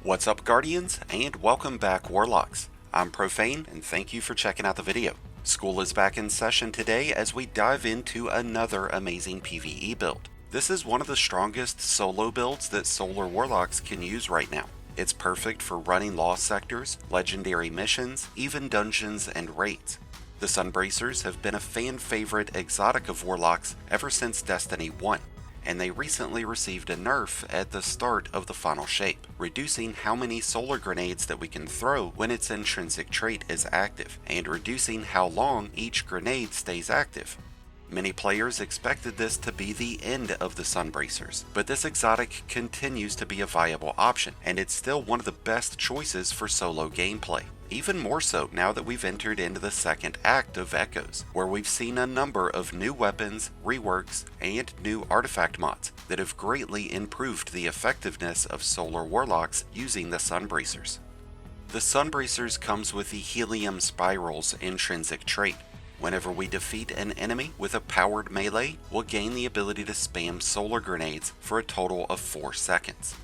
What's up, Guardians, and welcome back, Warlocks. I'm Profane, and thank you for checking out the video. School is back in session today as we dive into another amazing PvE build. This is one of the strongest solo builds that Solar Warlocks can use right now. It's perfect for running lost sectors, legendary missions, even dungeons and raids. The Sunbracers have been a fan favorite exotic of Warlocks ever since Destiny 1. And they recently received a nerf at the start of the final shape, reducing how many solar grenades that we can throw when its intrinsic trait is active, and reducing how long each grenade stays active. Many players expected this to be the end of the Sunbracers, but this exotic continues to be a viable option, and it's still one of the best choices for solo gameplay. Even more so now that we've entered into the second act of Echoes, where we've seen a number of new weapons, reworks, and new artifact mods that have greatly improved the effectiveness of Solar Warlocks using the Sunbracers. The Sunbracers comes with the Helium Spiral's intrinsic trait. Whenever we defeat an enemy with a powered melee, we'll gain the ability to spam solar grenades for a total of 4 seconds.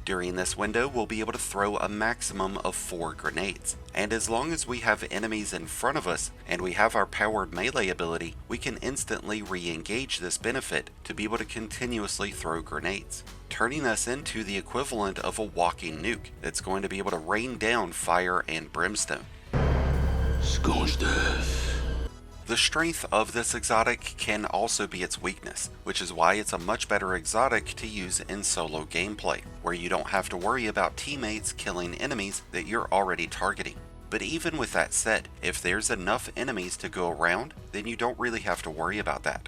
During this window, we'll be able to throw a maximum of 4 grenades, and as long as we have enemies in front of us and we have our powered melee ability, we can instantly re-engage this benefit to be able to continuously throw grenades, turning us into the equivalent of a walking nuke that's going to be able to rain down fire and brimstone. Scorch death. The strength of this exotic can also be its weakness, which is why it's a much better exotic to use in solo gameplay, where you don't have to worry about teammates killing enemies that you're already targeting. But even with that said, if there's enough enemies to go around, then you don't really have to worry about that.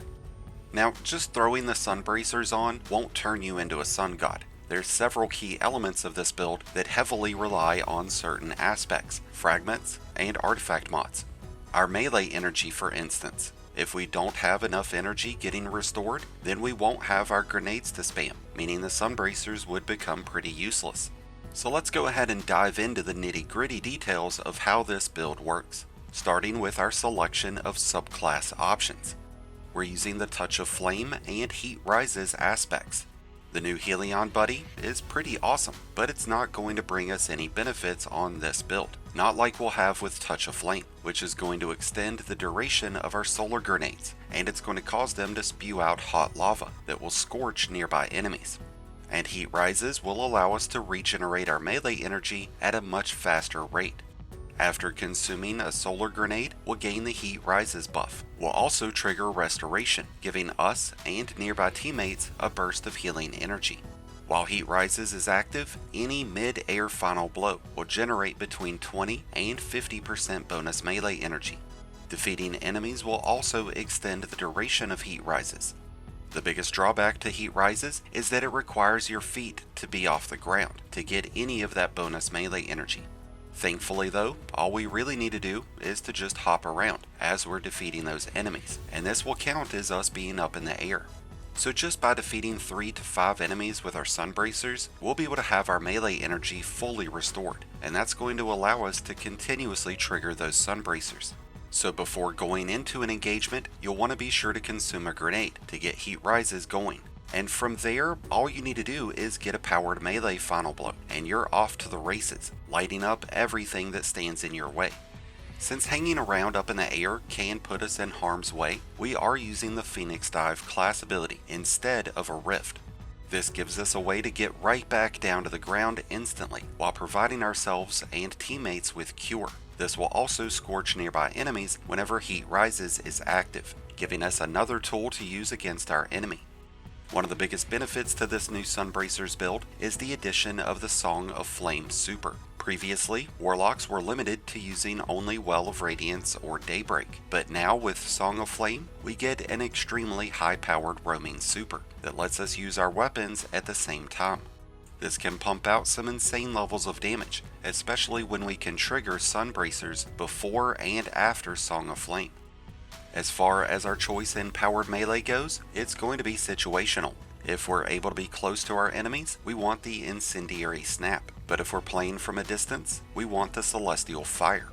Now, just throwing the Sunbracers on won't turn you into a sun god. There's several key elements of this build that heavily rely on certain aspects, fragments, and artifact mods. Our melee energy, for instance. If we don't have enough energy getting restored, then we won't have our grenades to spam, meaning the Sunbracers would become pretty useless. So let's go ahead and dive into the nitty-gritty details of how this build works, starting with our selection of subclass options. We're using the Touch of Flame and Heat Rises aspects. The new Helion buddy is pretty awesome, but it's not going to bring us any benefits on this build. Not like we'll have with Touch of Flame, which is going to extend the duration of our solar grenades, and it's going to cause them to spew out hot lava that will scorch nearby enemies. And Heat Rises will allow us to regenerate our melee energy at a much faster rate. After consuming a solar grenade, we'll gain the Heat Rises buff. We'll also trigger Restoration, giving us and nearby teammates a burst of healing energy. While Heat Rises is active, any mid-air final blow will generate between 20 and 50% bonus melee energy. Defeating enemies will also extend the duration of Heat Rises. The biggest drawback to Heat Rises is that it requires your feet to be off the ground to get any of that bonus melee energy. Thankfully though, all we really need to do is to just hop around as we're defeating those enemies, and this will count as us being up in the air. So just by defeating 3 to 5 enemies with our Sunbracers, we'll be able to have our melee energy fully restored, and that's going to allow us to continuously trigger those Sunbracers. So before going into an engagement, you'll want to be sure to consume a grenade to get Heat Rises going. And from there, all you need to do is get a powered melee final blow, and you're off to the races, lighting up everything that stands in your way. Since hanging around up in the air can put us in harm's way, we are using the Phoenix Dive class ability instead of a Rift. This gives us a way to get right back down to the ground instantly, while providing ourselves and teammates with Cure. This will also scorch nearby enemies whenever Heat Rises is active, giving us another tool to use against our enemy. One of the biggest benefits to this new Sunbracers build is the addition of the Song of Flame Super. Previously, Warlocks were limited to using only Well of Radiance or Daybreak, but now with Song of Flame, we get an extremely high-powered roaming super that lets us use our weapons at the same time. This can pump out some insane levels of damage, especially when we can trigger Sunbracers before and after Song of Flame. As far as our choice in powered melee goes, it's going to be situational. If we're able to be close to our enemies, we want the Incendiary Snap, but if we're playing from a distance, we want the Celestial Fire.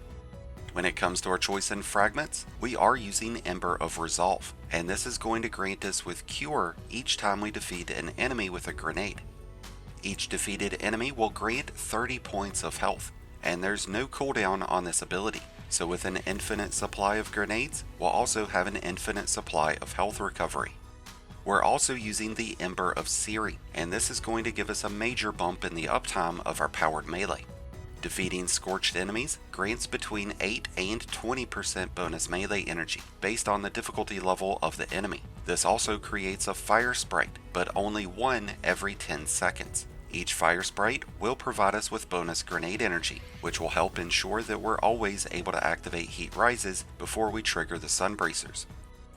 When it comes to our choice in fragments, we are using Ember of Resolve, and this is going to grant us with Cure each time we defeat an enemy with a grenade. Each defeated enemy will grant 30 points of health, and there's no cooldown on this ability. So with an infinite supply of grenades, we'll also have an infinite supply of health recovery. We're also using the Ember of Ciri, and this is going to give us a major bump in the uptime of our powered melee. Defeating scorched enemies grants between 8 and 20% bonus melee energy, based on the difficulty level of the enemy. This also creates a fire sprite, but only one every 10 seconds. Each fire sprite will provide us with bonus grenade energy, which will help ensure that we're always able to activate heat rises before we trigger the Sunbracers.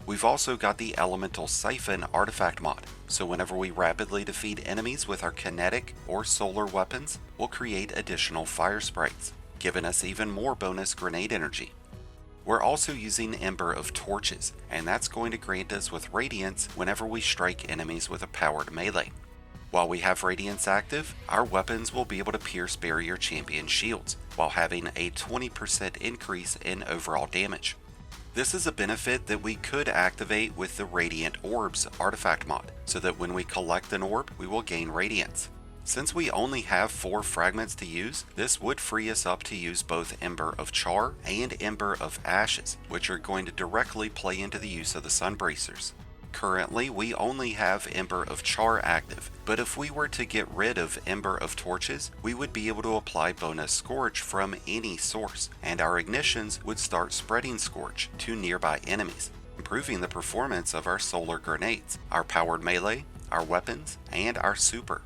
We've also got the Elemental Siphon artifact mod, so whenever we rapidly defeat enemies with our kinetic or solar weapons, we'll create additional fire sprites, giving us even more bonus grenade energy. We're also using Ember of Torches, and that's going to grant us with Radiance whenever we strike enemies with a powered melee. While we have Radiance active, our weapons will be able to pierce barrier champion shields, while having a 20% increase in overall damage. This is a benefit that we could activate with the Radiant Orbs artifact mod, so that when we collect an orb, we will gain Radiance. Since we only have 4 fragments to use, this would free us up to use both Ember of Char and Ember of Ashes, which are going to directly play into the use of the Sunbracers. Currently, we only have Ember of Char active, but if we were to get rid of Ember of Torches, we would be able to apply bonus Scorch from any source, and our ignitions would start spreading Scorch to nearby enemies, improving the performance of our solar grenades, our powered melee, our weapons, and our super.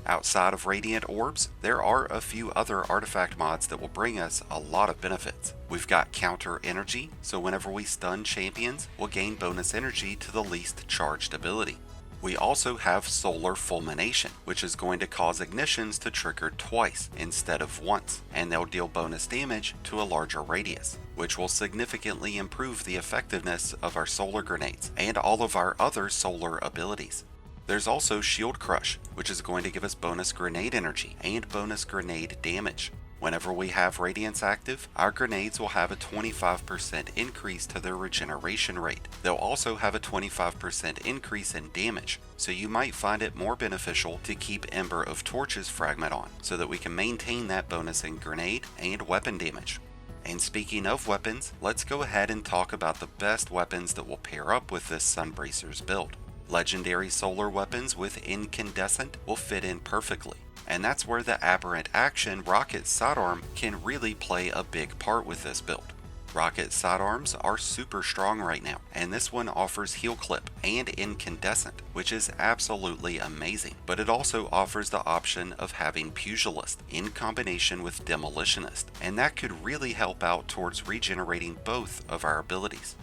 Outside of Radiant Orbs, there are a few other artifact mods that will bring us a lot of benefits. We've got Counter Energy, so whenever we stun champions, we'll gain bonus energy to the least charged ability. We also have Solar Fulmination, which is going to cause ignitions to trigger twice instead of once, and they'll deal bonus damage to a larger radius, which will significantly improve the effectiveness of our solar grenades and all of our other solar abilities. There's also Shield Crush, which is going to give us bonus grenade energy and bonus grenade damage. Whenever we have Radiance active, our grenades will have a 25% increase to their regeneration rate. They'll also have a 25% increase in damage, so you might find it more beneficial to keep Ember of Torches fragment on, so that we can maintain that bonus in grenade and weapon damage. And speaking of weapons, let's go ahead and talk about the best weapons that will pair up with this Sunbracers build. Legendary solar weapons with Incandescent will fit in perfectly, and that's where the Aberrant Action Rocket Sidearm can really play a big part with this build. Rocket Sidearms are super strong right now, and this one offers Heal Clip and Incandescent, which is absolutely amazing, but it also offers the option of having Pugilist in combination with Demolitionist, and that could really help out towards regenerating both of our abilities.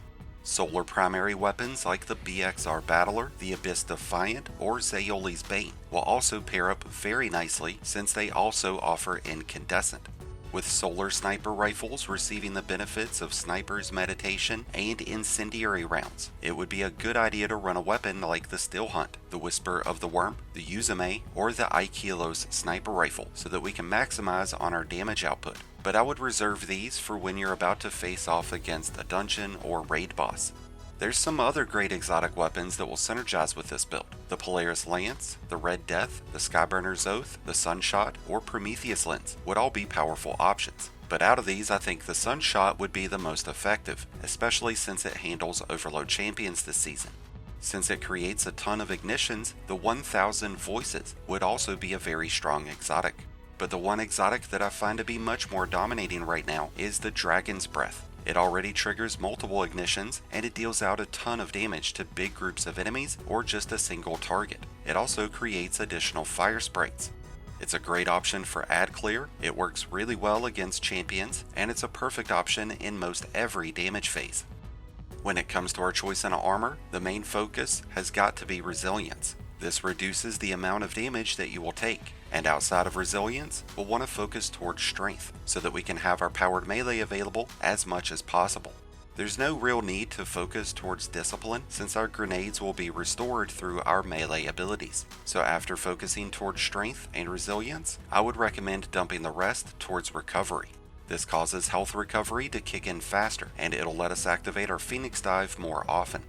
Solar primary weapons like the BXR Battler, the Abyss Defiant, or Zaoli's Bane will also pair up very nicely since they also offer Incandescent. With solar sniper rifles receiving the benefits of Sniper's Meditation and Incendiary rounds, it would be a good idea to run a weapon like the Still Hunt, the Whisper of the Worm, the Uzume, or the Aikilos sniper rifle so that we can maximize on our damage output. But I would reserve these for when you're about to face off against a dungeon or raid boss. There's some other great exotic weapons that will synergize with this build. The Polaris Lance, the Red Death, the Skyburner's Oath, the Sunshot, or Prometheus Lens would all be powerful options. But out of these, I think the Sunshot would be the most effective, especially since it handles Overload champions this season. Since it creates a ton of ignitions, the 1000 Voices would also be a very strong exotic. But the one exotic that I find to be much more dominating right now is the Dragon's Breath. It already triggers multiple ignitions, and it deals out a ton of damage to big groups of enemies or just a single target. It also creates additional fire sprites. It's a great option for ad clear, it works really well against champions, and it's a perfect option in most every damage phase. When it comes to our choice in armor, the main focus has got to be resilience. This reduces the amount of damage that you will take, and outside of resilience, we'll want to focus towards strength so that we can have our powered melee available as much as possible. There's no real need to focus towards discipline since our grenades will be restored through our melee abilities. So after focusing towards strength and resilience, I would recommend dumping the rest towards recovery. This causes health recovery to kick in faster, and it'll let us activate our Phoenix Dive more often.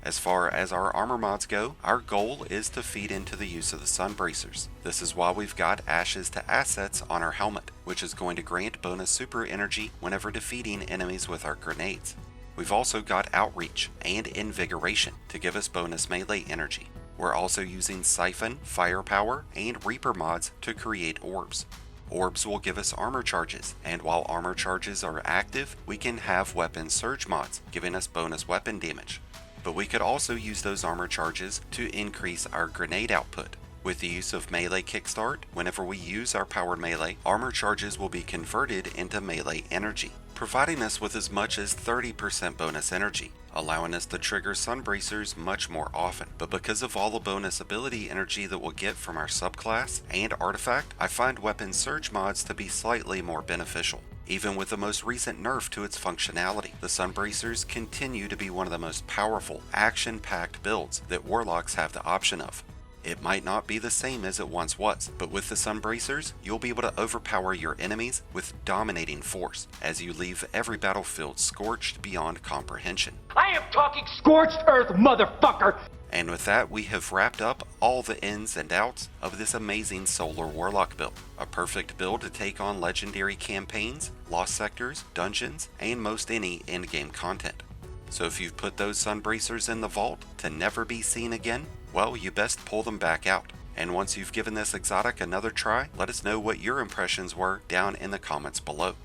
As far as our armor mods go, our goal is to feed into the use of the Sunbracers. This is why we've got Ashes to Assets on our helmet, which is going to grant bonus super energy whenever defeating enemies with our grenades. We've also got Outreach and Invigoration to give us bonus melee energy. We're also using Siphon, Firepower, and Reaper mods to create orbs. Orbs will give us armor charges, and while armor charges are active, we can have weapon surge mods, giving us bonus weapon damage. But we could also use those armor charges to increase our grenade output. With the use of melee kickstart, whenever we use our powered melee, armor charges will be converted into melee energy, providing us with as much as 30% bonus energy, allowing us to trigger Sunbracers much more often. But because of all the bonus ability energy that we'll get from our subclass and artifact, I find weapon surge mods to be slightly more beneficial. Even with the most recent nerf to its functionality, the Sunbracers continue to be one of the most powerful, action-packed builds that Warlocks have the option of. It might not be the same as it once was, but with the Sunbracers, you'll be able to overpower your enemies with dominating force, as you leave every battlefield scorched beyond comprehension. I am talking scorched earth, motherfucker! And with that, we have wrapped up all the ins and outs of this amazing Solar Warlock build. A perfect build to take on legendary campaigns, lost sectors, dungeons, and most any endgame content. So if you've put those Sunbracers in the vault to never be seen again, well, you best pull them back out. And once you've given this exotic another try, let us know what your impressions were down in the comments below.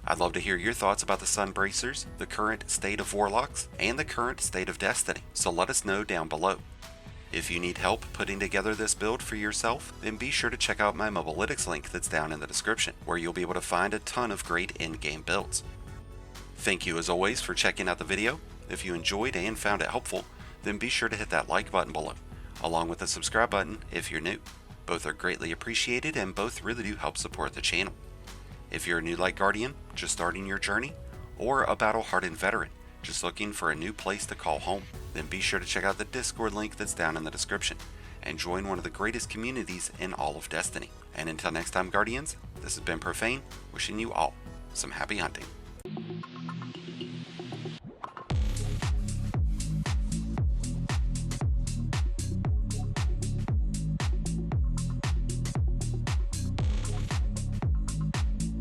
I'd love to hear your thoughts about the Sunbracers, the current state of Warlocks, and the current state of Destiny, so let us know down below. If you need help putting together this build for yourself, then be sure to check out my Mobalytics link that's down in the description, where you'll be able to find a ton of great endgame builds. Thank you as always for checking out the video. If you enjoyed and found it helpful, then be sure to hit that like button below, along with the subscribe button if you're new. Both are greatly appreciated and both really do help support the channel. If you're a new Light Guardian, just starting your journey, or a battle-hardened veteran, just looking for a new place to call home, then be sure to check out the Discord link that's down in the description, and join one of the greatest communities in all of Destiny. And until next time, Guardians, this has been Profane, wishing you all some happy hunting.